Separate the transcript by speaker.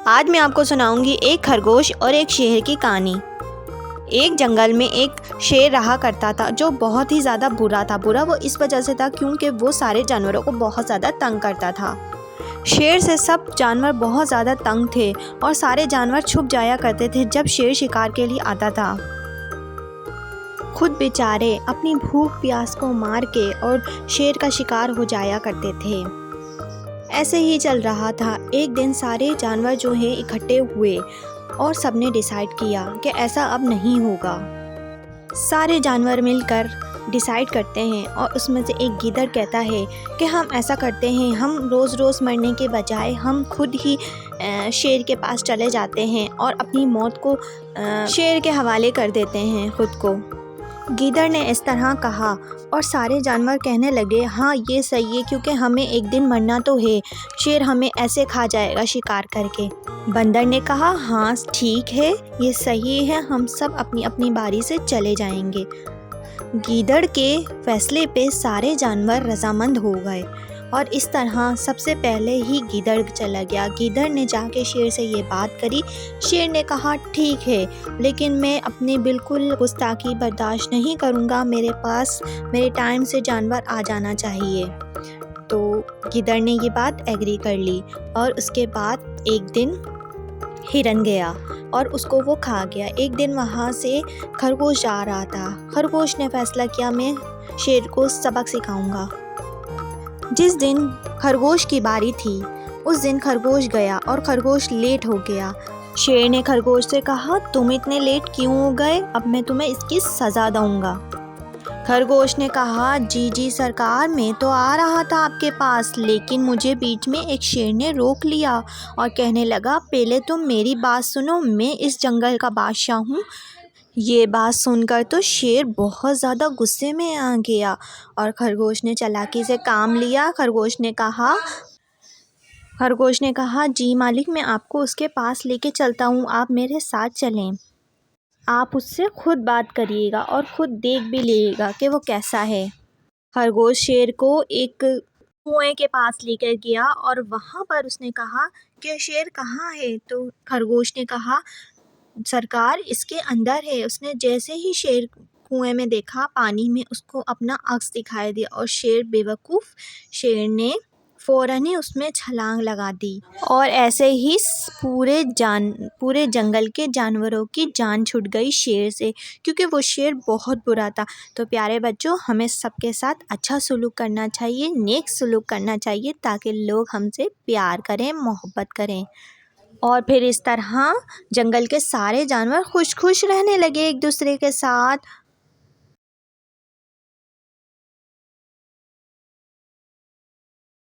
Speaker 1: आज मैं आपको सुनाऊंगी एक खरगोश और एक शेर की कहानी। एक जंगल में एक शेर रहा करता था जो बहुत ही ज़्यादा बुरा था। बुरा वो इस वजह से था क्योंकि वो सारे जानवरों को बहुत ज़्यादा तंग करता था। शेर से सब जानवर बहुत ज़्यादा तंग थे और सारे जानवर छुप जाया करते थे जब शेर शिकार के लिए आता था। खुद बेचारे अपनी भूख प्यास को मार के और शेर का शिकार हो जाया करते थे। ऐसे ही चल रहा था। एक दिन सारे जानवर जो हैं इकट्ठे हुए और सबने डिसाइड किया कि ऐसा अब नहीं होगा। सारे जानवर मिलकर डिसाइड करते हैं और उसमें से एक गीदड़ कहता है कि हम ऐसा करते हैं, हम रोज़ रोज़ मरने के बजाय हम खुद ही शेर के पास चले जाते हैं और अपनी मौत को शेर के हवाले कर देते हैं खुद को। गीदड़ ने इस तरह कहा और सारे जानवर कहने लगे हाँ ये सही है क्योंकि हमें एक दिन मरना तो है, शेर हमें ऐसे खा जाएगा शिकार करके। बंदर ने कहा हाँ ठीक है, ये सही है, हम सब अपनी अपनी बारी से चले जाएंगे। गीदड़ के फैसले पे सारे जानवर रजामंद हो गए और इस तरह सबसे पहले ही गीदड़ चला गया। गीदड़ ने जाके शेर से ये बात करी। शेर ने कहा ठीक है, लेकिन मैं अपनी बिल्कुल गुस्ताखी बर्दाश्त नहीं करूँगा, मेरे पास मेरे टाइम से जानवर आ जाना चाहिए। तो गीदड़ ने ये बात एग्री कर ली और उसके बाद एक दिन हिरन गया और उसको वो खा गया। एक दिन वहाँ से खरगोश जा रहा था। खरगोश ने फैसला किया मैं शेर को सबक सिखाऊंगा। जिस दिन खरगोश की बारी थी उस दिन खरगोश गया और खरगोश लेट हो गया। शेर ने खरगोश से कहा तुम इतने लेट क्यों हो गए, अब मैं तुम्हें इसकी सज़ा दूंगा। खरगोश ने कहा जी सरकार, मैं तो आ रहा था आपके पास, लेकिन मुझे बीच में एक शेर ने रोक लिया और कहने लगा पहले तुम मेरी बात सुनो, मैं इस जंगल का बादशाह हूँ। ये बात सुनकर तो शेर बहुत ज़्यादा गुस्से में आ गया और खरगोश ने चालाकी से काम लिया। खरगोश ने कहा जी मालिक, मैं आपको उसके पास लेके चलता हूँ, आप मेरे साथ चलें। आप उससे खुद बात करिएगा और खुद देख भी लीजिएगा कि वो कैसा है। खरगोश शेर को एक कुएं के पास लेकर गया और वहाँ पर उसने कहा कि शेर कहाँ है। तो खरगोश ने कहा सरकार इसके अंदर है। उसने जैसे ही शेर कुएं में देखा पानी में, उसको अपना अक्स दिखाई दिया और शेर बेवकूफ़ शेर ने फ़ौरन ही उसमें छलांग लगा दी और ऐसे ही पूरे जंगल के जानवरों की जान छूट गई शेर से, क्योंकि वो शेर बहुत बुरा था। तो प्यारे बच्चों, हमें सबके साथ अच्छा सलूक करना चाहिए, नेक सलूक करना चाहिए ताकि लोग हमसे प्यार करें, मोहब्बत करें। और फिर इस तरह जंगल के सारे जानवर खुश खुश रहने लगे एक दूसरे के साथ।